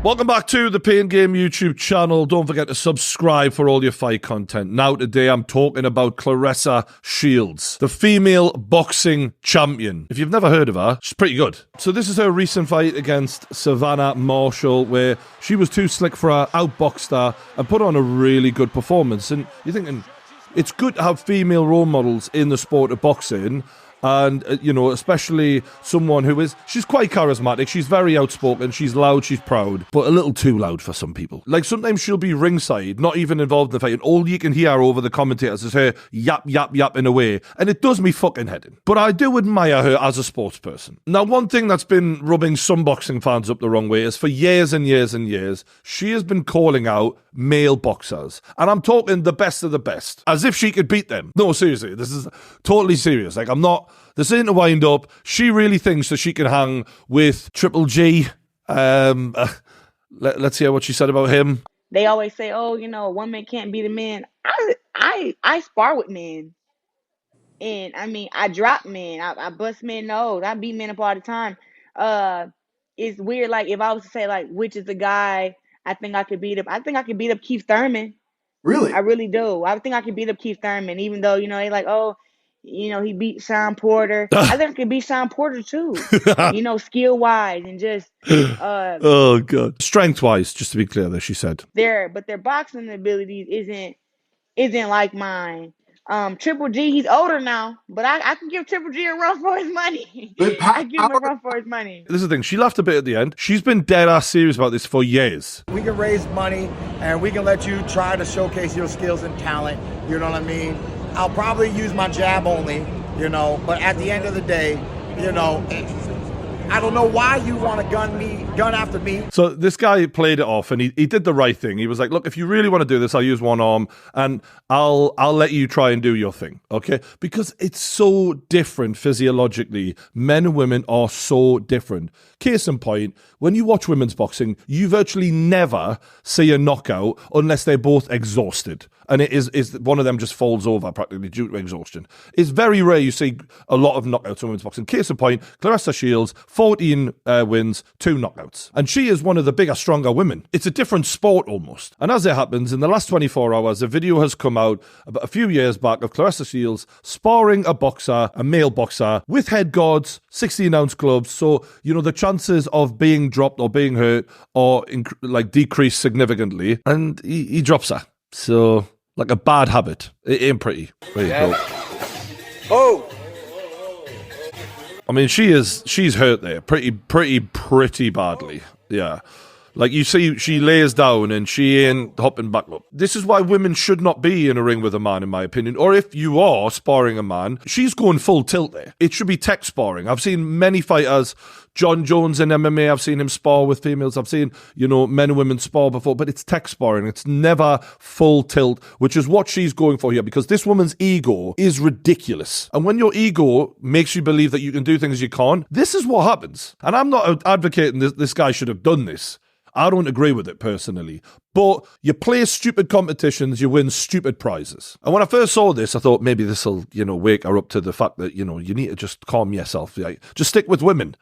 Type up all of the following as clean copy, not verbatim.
Welcome back to the Pain Game YouTube channel. Don't forget to subscribe for all your fight content. Now today I'm talking about Claressa Shields, the female boxing champion. If you've never heard of her, she's pretty good. So this is her recent fight against Savannah Marshall, where she was too slick for her, outboxed her, and put on a really good performance. And you're thinking, it's good to have female role models in the sport of boxing. And, you know, especially someone she's quite charismatic, she's very outspoken, she's loud, she's proud, but a little too loud for some people. Like, sometimes she'll be ringside, not even involved in the fight, and all you can hear over the commentators is her yap, yap, yapping away, and it does me fucking head in. But I do admire her as a sports person. Now, one thing that's been rubbing some boxing fans up the wrong way is for years and years and years, she has been calling out male boxers. And I'm talking the best of the best, as if she could beat them. No, seriously, this is totally serious. Like, this ain't a wind up. She really thinks that she can hang with Triple G. Let's hear what she said about him. They always say, "Oh, you know, a woman can't beat a man." I spar with men, and I mean, I drop men, I bust men nose, I beat men up all the time. It's weird. Like, if I was to say, like, which is the guy I think I could beat up, I think I could beat up Keith Thurman. Really? I really do. I think I could beat up Keith Thurman, even though, you know, they like, oh, you know, he beat Sean Porter. I think I could beat Sean Porter too. You know, skill wise and just oh god, strength wise. Just to be clear, there she said. Their boxing abilities isn't like mine. Triple G, he's older now, but I can give Triple G a run for his money. I give him a run for his money. This is the thing. She laughed a bit at the end. She's been dead ass serious about this for years. We can raise money and we can let you try to showcase your skills and talent. You know what I mean? I'll probably use my jab only, you know, but at the end of the day, you know, I don't know why you want to gun after me. So this guy played it off, and he did the right thing. He was like, look, if you really want to do this, I'll use one arm, and I'll let you try and do your thing, okay? Because it's so different physiologically. Men and women are so different. Case in point, when you watch women's boxing, you virtually never see a knockout unless they're both exhausted. And it is one of them just falls over practically due to exhaustion. It's very rare you see a lot of knockouts in women's boxing. Case in point, Claressa Shields, 14 wins, 2 knockouts. And she is one of the bigger, stronger women. It's a different sport almost. And as it happens, in the last 24 hours, a video has come out about a few years back of Claressa Shields sparring a male boxer, with head guards, 16-ounce gloves. So, you know, the chances of being dropped or being hurt are decreased significantly. And he drops her. So, like a bad habit. It ain't pretty. There you go. Oh! I mean, she's hurt there pretty badly. Yeah. Like, you see, she lays down and she ain't hopping back up. This is why women should not be in a ring with a man, in my opinion. Or if you are sparring a man, she's going full tilt there. It should be tech sparring. I've seen many fighters, John Jones in MMA, I've seen him spar with females. I've seen, you know, men and women spar before, but it's tech sparring. It's never full tilt, which is what she's going for here, because this woman's ego is ridiculous. And when your ego makes you believe that you can do things you can't, this is what happens. And I'm not advocating this guy should have done this. I don't agree with it personally. But you play stupid competitions, you win stupid prizes. And when I first saw this, I thought maybe this will, you know, wake her up to the fact that, you know, you need to just calm yourself. Like, just stick with women.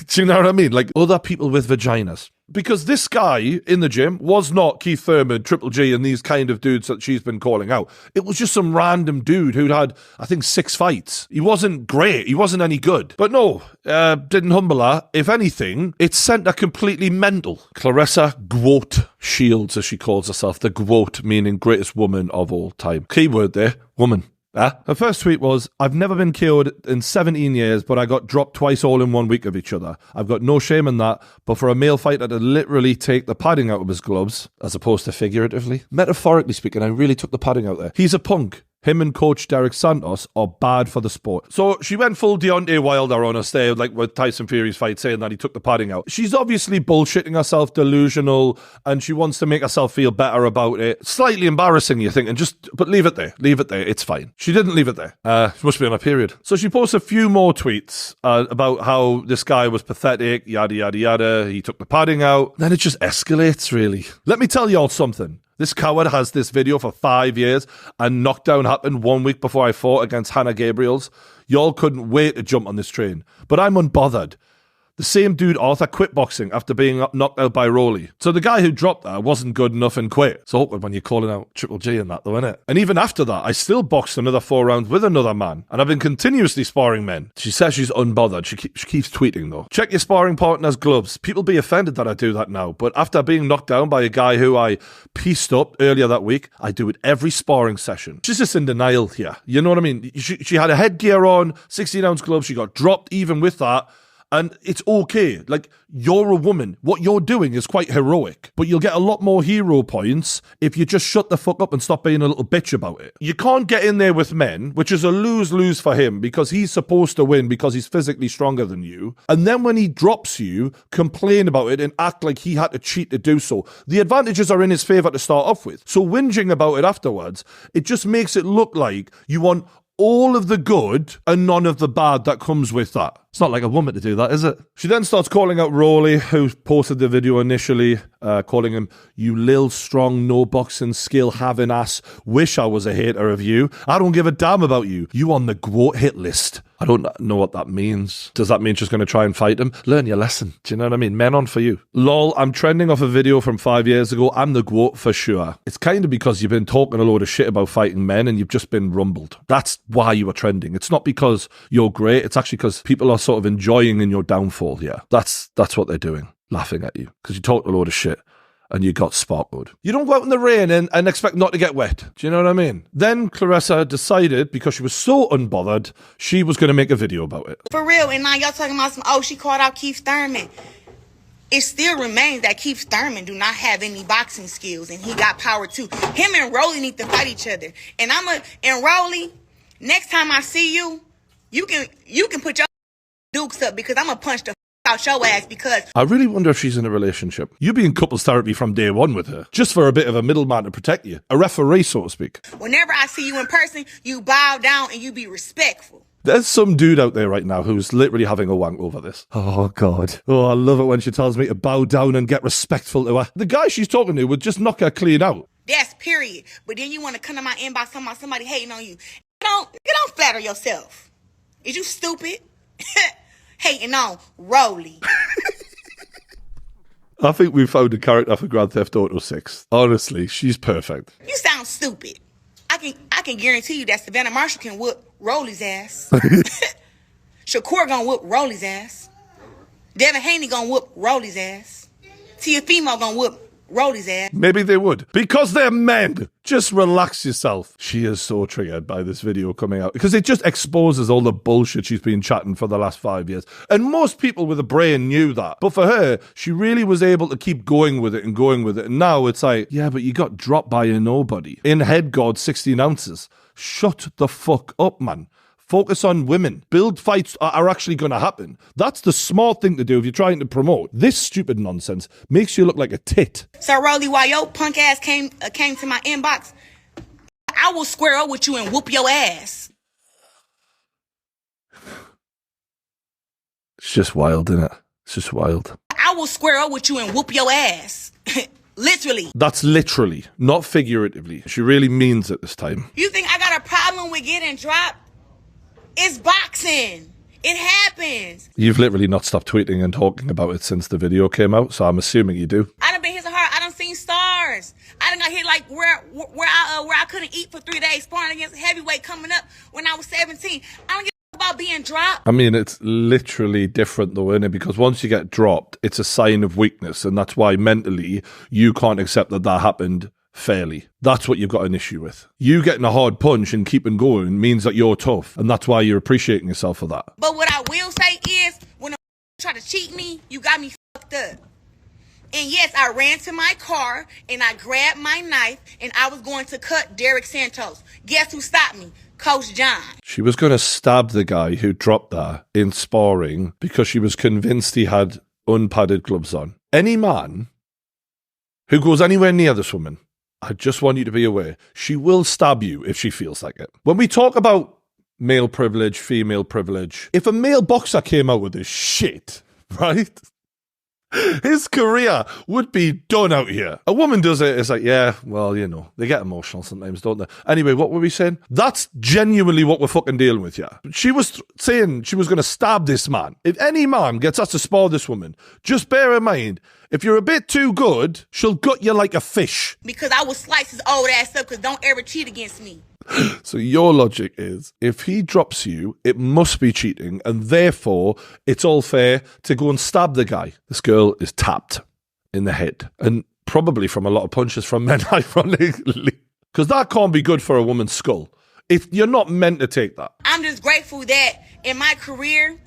Do you know what I mean? Like, other people with vaginas. Because this guy in the gym was not Keith Thurman, Triple G, and these kind of dudes that she's been calling out. It was just some random dude who'd had, I think, 6 fights. He wasn't great. He wasn't any good. But no, didn't humble her. If anything, it sent her completely mental. Claressa Gwoat Shields, as she calls herself. The Gwoat, meaning greatest woman of all time. Keyword there, woman. Her first tweet was, I've never been KO'd in 17 years, but I got dropped twice all in 1 week of each other. I've got no shame in that, but for a male fighter to literally take the padding out of his gloves, as opposed to figuratively, metaphorically speaking, I really took the padding out there. He's a punk. Him and coach Derek Santos are bad for the sport. So she went full Deontay Wilder on us there, like with Tyson Fury's fight, saying that he took the padding out. She's obviously bullshitting herself, delusional, and she wants to make herself feel better about it. Slightly embarrassing, you think, but leave it there. Leave it there. It's fine. She didn't leave it there. She must be on a period. So she posts a few more tweets about how this guy was pathetic, yada, yada, yada. He took the padding out. Then it just escalates, really. Let me tell y'all something. This coward has this video for 5 years, and knockdown happened 1 week before I fought against Hannah Gabriels. Y'all couldn't wait to jump on this train. But I'm unbothered. The same dude, Arthur, quit boxing after being knocked out by Rowley. So the guy who dropped her wasn't good enough and quit. It's awkward when you're calling out Triple G and that, though, isn't it? And even after that, I still boxed another 4 rounds with another man, and I've been continuously sparring men. She says she's unbothered. She keeps tweeting, though. Check your sparring partner's gloves. People be offended that I do that now, but after being knocked down by a guy who I pieced up earlier that week, I do it every sparring session. She's just in denial here. You know what I mean? She had a headgear on, 16-ounce gloves. She got dropped even with that. And it's okay. Like, you're a woman. What you're doing is quite heroic. But you'll get a lot more hero points if you just shut the fuck up and stop being a little bitch about it. You can't get in there with men, which is a lose-lose for him because he's supposed to win because he's physically stronger than you. And then when he drops you, complain about it and act like he had to cheat to do so. The advantages are in his favour to start off with. So whinging about it afterwards, it just makes it look like you want all of the good and none of the bad that comes with that. It's not like a woman to do that, is it? She then starts calling out Rowley, who posted the video initially, calling him, "You lil strong, no boxing skill having ass. Wish I was a hater of you. I don't give a damn about you. You on the GWOAT hit list." I don't know what that means. Does that mean she's going to try and fight him? Learn your lesson. Do you know what I mean? Men on for you. Lol, I'm trending off a video from 5 years ago. I'm the GWOAT for sure. It's kind of because you've been talking a load of shit about fighting men and you've just been rumbled. That's why you were trending. It's not because you're great. It's actually because people are sort of enjoying in your downfall here. That's what they're doing. Laughing at you. Because you talked a load of shit. And you got sparkled. You don't go out in the rain and expect not to get wet. Do you know what I mean? Then Claressa decided, because she was so unbothered, she was going to make a video about it. For real, and now y'all talking about she called out Keith Thurman. It still remains that Keith Thurman do not have any boxing skills, and he got power too. Him and Rowley need to fight each other. And Rowley, next time I see you, you can put your dukes up because I'm going to punch the out your ass because... I really wonder if she's in a relationship. You be in couples therapy from day one with her, just for a bit of a middleman to protect you. A referee, so to speak. Whenever I see you in person, you bow down and you be respectful. There's some dude out there right now who's literally having a wank over this. Oh, God. Oh, I love it when she tells me to bow down and get respectful to her. The guy she's talking to would just knock her clean out. That's period. But then you want to come to my inbox talking about somebody hating on you. Don't flatter yourself. Is you stupid? Hating on Rowley. I think we found a character for Grand Theft Auto 6. Honestly, she's perfect. You sound stupid. I can guarantee you that Savannah Marshall can whoop Rowley's ass. Shakur gonna whoop Rowley's ass. Devin Haney gonna whoop Rowley's ass. Tia Fimo gonna whoop Rowley's ass. Maybe they would. Because they're men. Just relax yourself. She is so triggered by this video coming out because it just exposes all the bullshit she's been chatting for the last 5 years. And most people with a brain knew that. But for her, she really was able to keep going with it and going with it. And now it's like, yeah, but you got dropped by a nobody. In head guard, 16 ounces. Shut the fuck up, man. Focus on women. Build fights are actually going to happen. That's the smart thing to do if you're trying to promote. This stupid nonsense makes you look like a tit. So, Rowley, while your punk ass came to my inbox, I will square up with you and whoop your ass. It's just wild, isn't it? It's just wild. I will square up with you and whoop your ass. Literally. That's literally, not figuratively. She really means it this time. You think I got a problem with getting dropped? It's boxing. It happens. You've literally not stopped tweeting and talking about it since the video came out, so I'm assuming you do. I done been hit so hard. I done seen stars. I done got hit like where I couldn't eat for 3 days, sparring against heavyweight coming up when I was 17. I don't give a about being dropped. I mean, it's literally different though, isn't it? Because once you get dropped, it's a sign of weakness, and that's why mentally you can't accept that happened fairly. That's what you've got an issue with. You getting a hard punch and keeping going means that you're tough, and that's why you're appreciating yourself for that. But what I will say is, when a try to cheat me, you got me fucked up. And yes, I ran to my car and I grabbed my knife and I was going to cut Derek Santos. Guess who stopped me? Coach John. She was going to stab the guy who dropped her in sparring because she was convinced he had unpadded gloves on. Any man who goes anywhere near this woman, I just want you to be aware, she will stab you if she feels like it. When we talk about male privilege, female privilege, if a male boxer came out with this shit, right? His career would be done out here. A woman does it, it's like, yeah, well, you know, they get emotional sometimes, don't they? Anyway, what were we saying? That's genuinely what we're fucking dealing with, yeah. She was saying she was going to stab this man. If any man gets us to spar this woman, just bear in mind, if you're a bit too good, she'll gut you like a fish. Because I will slice his old ass up, because don't ever cheat against me. So your logic is, if he drops you, it must be cheating, and therefore it's all fair to go and stab the guy. This girl is tapped in the head, and probably from a lot of punches from men, ironically, because that can't be good for a woman's skull. If you're not meant to take that. I'm just grateful that in my career,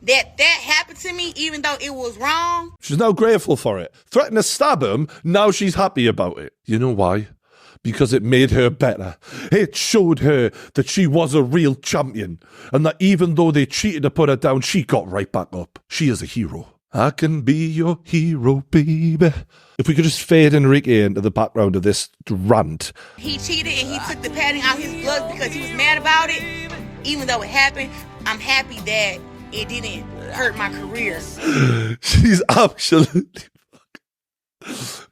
that happened to me, even though it was wrong. She's now grateful for it. Threatened to stab him, now she's happy about it. You know why? Because it made her better. It showed her that she was a real champion, and that even though they cheated to put her down, she got right back up. She is a hero. I can be your hero, baby. If we could just fade Enrique into the background of this rant. He cheated and he took the padding out his blood because he was mad about it. Even though it happened, I'm happy that it didn't hurt my career. She's absolutely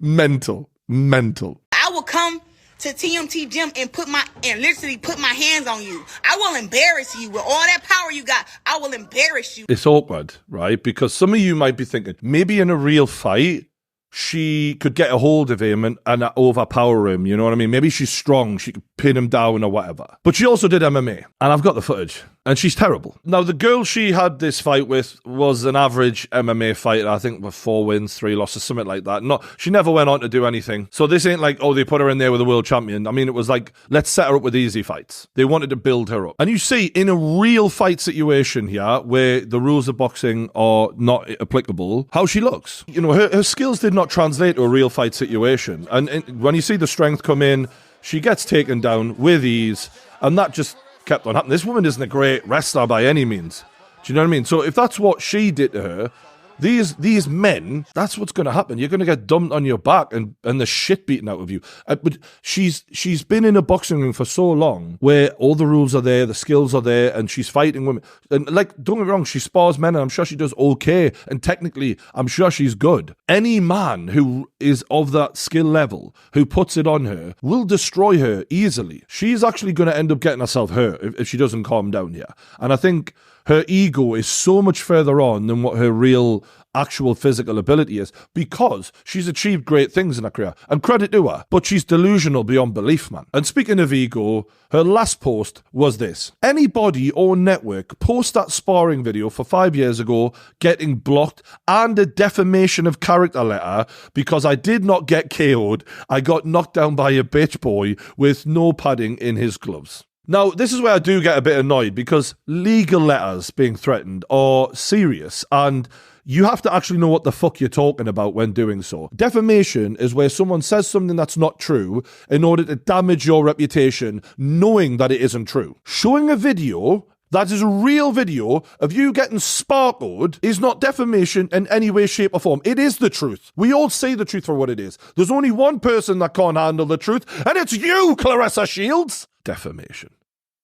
mental. I will come to TMT gym and literally put my hands on you. I will embarrass you with all that power you got. I will embarrass you. It's awkward, right? Because some of you might be thinking, maybe in a real fight, she could get a hold of him and overpower him, you know what I mean? Maybe she's strong, she could pin him down or whatever. But she also did MMA, and I've got the footage, and she's terrible. Now, the girl she had this fight with was an average MMA fighter, I think with 4 wins, 3 losses, something like that. She never went on to do anything. So this ain't like, oh, they put her in there with a world champion. I mean, it was like, let's set her up with easy fights. They wanted to build her up. And you see, in a real fight situation here, where the rules of boxing are not applicable, how she looks. You know, her skills did not translate to a real fight situation. And when you see the strength come in, she gets taken down with ease, and that just kept on happening. This woman isn't a great wrestler by any means. Do you know what I mean? So if that's what she did to her, these men, that's what's going to happen. You're going to get dumped on your back and the shit beaten out of you. But she's been in a boxing ring for so long where all the rules are there, the skills are there, and she's fighting women. And like, don't get me wrong, she spars men, and I'm sure she does okay. And technically, I'm sure she's good. Any man who is of that skill level, who puts it on her, will destroy her easily. She's actually going to end up getting herself hurt if she doesn't calm down here. And I think her ego is so much further on than what her real actual physical ability is, because she's achieved great things in her career, and credit to her, but she's delusional beyond belief, man. And speaking of ego, her last post was this: anybody or network post that sparring video for 5 years ago getting blocked and a defamation of character letter because I did not get KO'd, I got knocked down by a bitch boy with no padding in his gloves. Now, this is where I do get a bit annoyed, because legal letters being threatened are serious, and you have to actually know what the fuck you're talking about when doing so. Defamation is where someone says something that's not true in order to damage your reputation, knowing that it isn't true. Showing a video that is a real video of you getting sparkled is not defamation in any way, shape, or form. It is the truth. We all say the truth for what it is. There's only one person that can't handle the truth, and it's you, Claressa Shields. Defamation.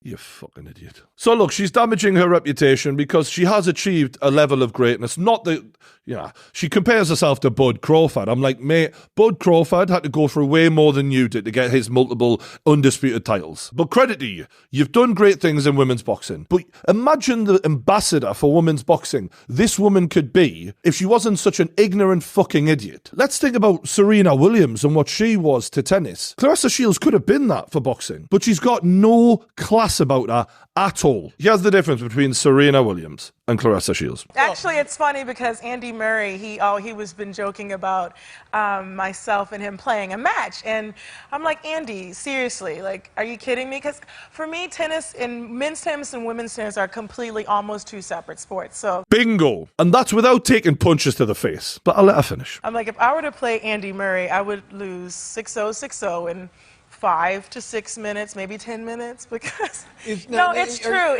You fucking idiot. So look, she's damaging her reputation because she has achieved a level of greatness. Not that, she compares herself to Bud Crawford. I'm like, mate, Bud Crawford had to go through way more than you did to get his multiple undisputed titles. But credit to you. You've done great things in women's boxing. But imagine the ambassador for women's boxing this woman could be if she wasn't such an ignorant fucking idiot. Let's think about Serena Williams and what she was to tennis. Claressa Shields could have been that for boxing, but she's got no class about her at all. Here's the difference between Serena Williams and Claressa Shields. Actually, it's funny because Andy Murray, he was been joking about myself and him playing a match, and I'm like, Andy, seriously, like, are you kidding me? Because for me, tennis and men's tennis and women's tennis are completely almost 2 separate sports. So bingo, and that's without taking punches to the face. But I'll let her finish. I'm like, if I were to play Andy Murray, I would lose 6-0, 6-0, and 5 to 6 minutes, maybe 10 minutes, because it's true. It's true.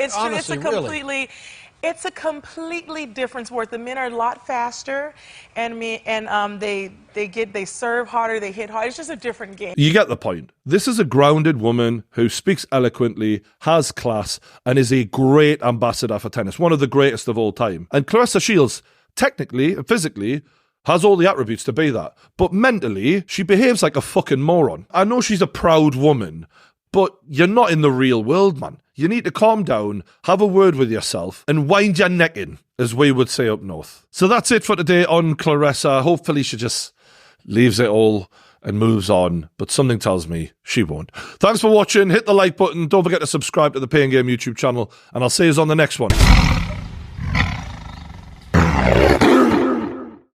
It's a completely different sport. The men are a lot faster, and they serve harder, they hit harder. It's just a different game. You get the point. This is a grounded woman who speaks eloquently, has class, and is a great ambassador for tennis, one of the greatest of all time. And Claressa Shields, technically and physically, Has all the attributes to be that. But mentally, she behaves like a fucking moron. I know she's a proud woman, but you're not in the real world, man. You need to calm down, have a word with yourself, and wind your neck in, as we would say up north. So that's it for today on Claressa. Hopefully she just leaves it all and moves on, but something tells me she won't. Thanks for watching. Hit the like button. Don't forget to subscribe to the Pain Game YouTube channel, and I'll see you on the next one.